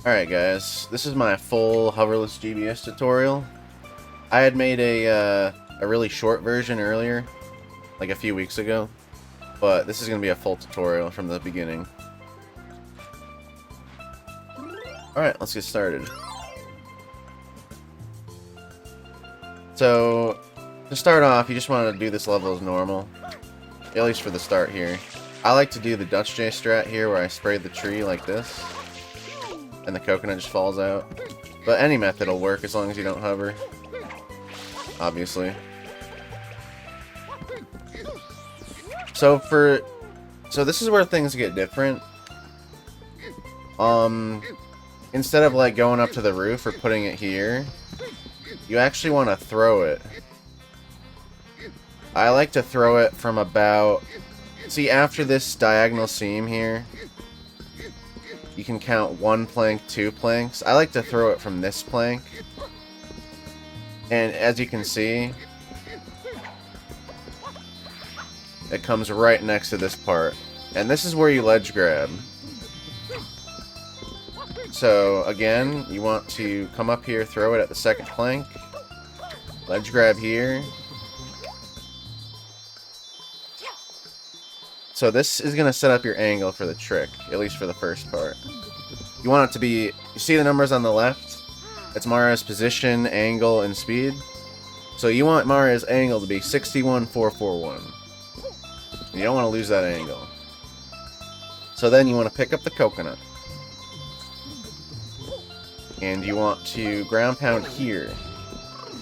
Alright guys, this is my full hoverless GBS tutorial. I had made a really short version earlier, like a few weeks ago, but this is going to be a full tutorial from the beginning. Alright, let's get started. So, to start off, you just want to do this level as normal, at least for the start here. I like to do the Dutch J strat here where I spray the tree like this, and the coconut just falls out. But any method will work as long as you don't hover, obviously. So this is where things get different. Instead of like going up to the roof or putting it here, you actually want to throw it. I like to throw it from about, see, after this diagonal seam here, you can count 1 plank, 2 planks. I like to throw it from this plank. And as you can see, it comes right next to this part. And this is where you ledge grab. So again, you want to come up here, throw it at the second plank, ledge grab here. So this is going to set up your angle for the trick, at least for the first part. You want it to be, you see the numbers on the left? It's Mario's position, angle, and speed. So you want Mario's angle to be 61,441. You don't want to lose that angle. So then you want to pick up the coconut. And you want to ground pound here.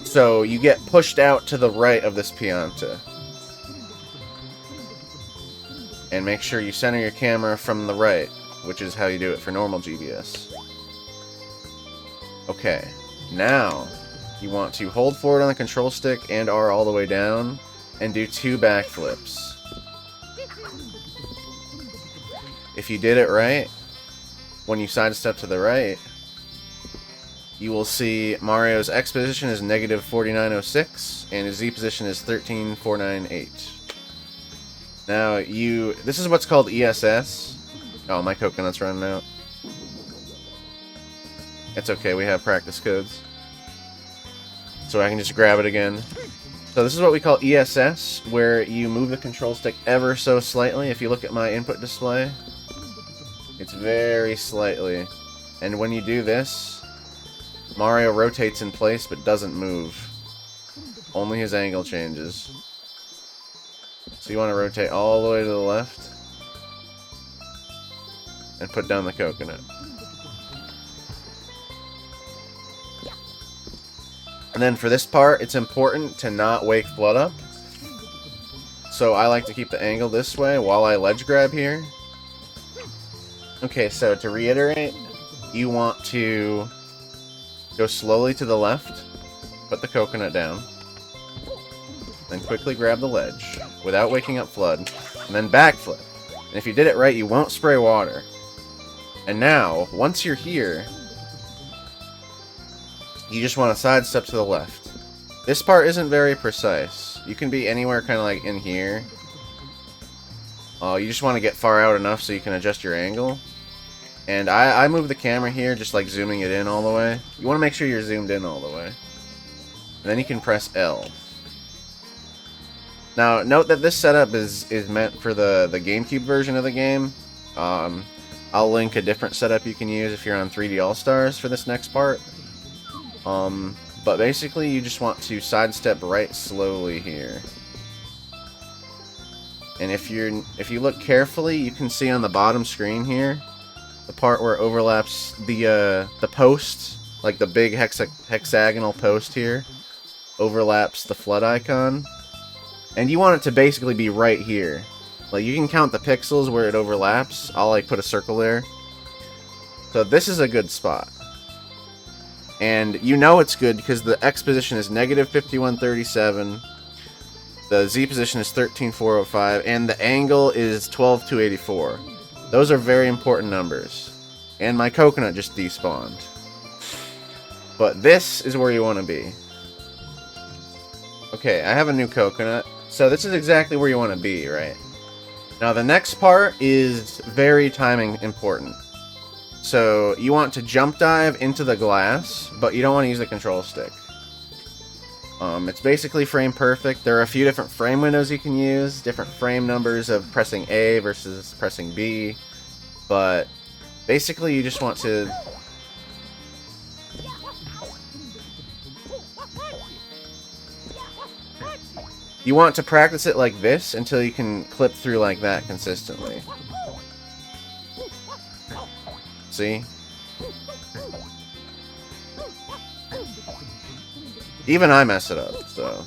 So you get pushed out to the right of this pianta. And make sure you center your camera from the right, which is how you do it for normal GBS. Okay, now you want to hold forward on the control stick and R all the way down, and do 2 backflips. If you did it right, when you sidestep to the right, you will see Mario's X position is -4906, and his Z position is 13498. Now, this is what's called ESS. Oh, my coconut's running out. It's okay, we have practice codes. So I can just grab it again. So this is what we call ESS, where you move the control stick ever so slightly. If you look at my input display, it's very slightly. And when you do this, Mario rotates in place but doesn't move. Only his angle changes. So you want to rotate all the way to the left and put down the coconut. And then for this part, it's important to not wake Flood up. So I like to keep the angle this way while I ledge grab here. Okay, so to reiterate, you want to go slowly to the left, put the coconut down, then quickly grab the ledge without waking up Flood, and then backflip. And if you did it right, you won't spray water. And now, once you're here, you just want to sidestep to the left. This part isn't very precise. You can be anywhere kind of like in here. You just want to get far out enough so you can adjust your angle. And I move the camera here, just like zooming it in all the way. You want to make sure you're zoomed in all the way. And then you can press L. Now, note that this setup is meant for the GameCube version of the game. I'll link a different setup you can use if you're on 3D All-Stars for this next part. But basically, you just want to sidestep right slowly here. And if you look carefully, you can see on the bottom screen here, the part where it overlaps the post, like the big hexagonal post here, overlaps the flood icon. And you want it to basically be right here. Like, you can count the pixels where it overlaps. I'll, like, put a circle there. So this is a good spot. And you know it's good because the X position is -5137. The Z position is 13405. And the angle is 12284. Those are very important numbers. And my coconut just despawned. But this is where you want to be. Okay, I have a new coconut. So this is exactly where you want to be, right? Now the next part is very timing important. So you want to jump dive into the glass, but you don't want to use the control stick. It's basically frame perfect. There are a few different frame windows you can use, different frame numbers of pressing A versus pressing B, but basically you just want to... You want to practice it like this until you can clip through like that consistently. See? Even I mess it up, so...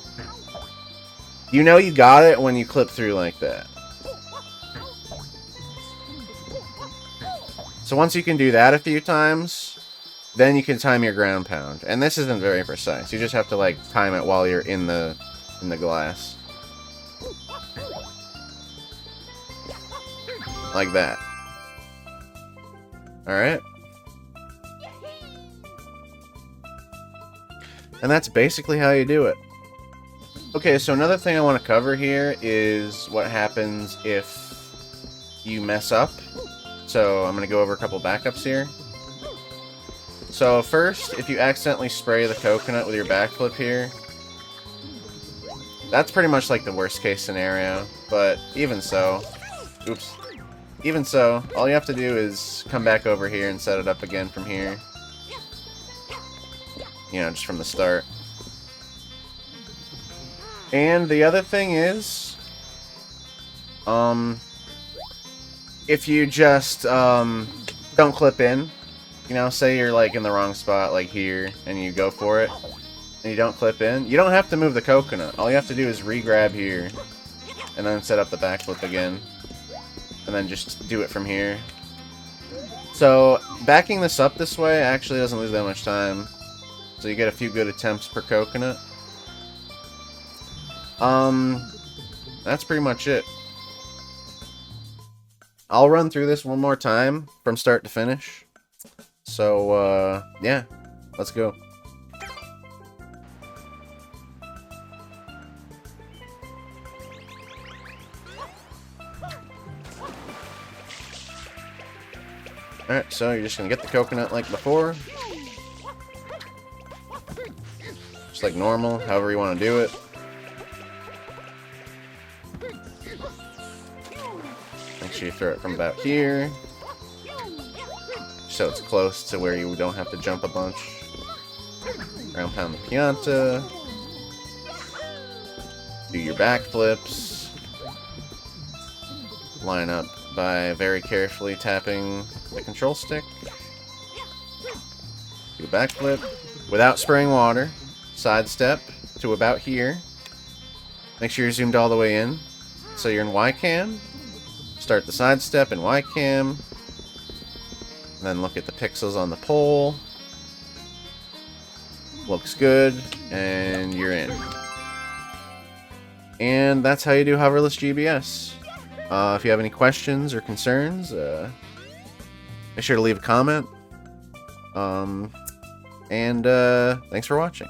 You know you got it when you clip through like that. So once you can do that a few times, then you can time your ground pound. And this isn't very precise. You just have to, like, time it while you're in the glass. Like that. Alright. And that's basically how you do it. Okay, so another thing I want to cover here is what happens if you mess up. So I'm going to go over a couple backups here. So first, if you accidentally spray the coconut with your backflip here, that's pretty much like the worst case scenario. But even so, oops. Even so, all you have to do is come back over here and set it up again from here. You know, just from the start. And the other thing is, if you just, don't clip in, you know, say you're, like, in the wrong spot, like here, and you go for it, and you don't clip in, you don't have to move the coconut. All you have to do is re-grab here, and then set up the backflip again, and then just do it from here. So, backing this up this way actually doesn't lose that much time. So you get a few good attempts per coconut. That's pretty much it. I'll run through this one more time from start to finish. So, yeah, let's go. Alright, so you're just gonna get the coconut like before. Just like normal, however you want to do it. Make sure you throw it from about here, so it's close to where you don't have to jump a bunch. Ground pound the pianta. Do your backflips. Line up by very carefully tapping the control stick. Do a backflip without spraying water. Sidestep to about here. Make sure you're zoomed all the way in. So you're in Y-cam. Start the sidestep in Y-cam. Then look at the pixels on the pole. Looks good. And you're in. And that's how you do hoverless GBS. If you have any questions or concerns, make sure to leave a comment. And thanks for watching.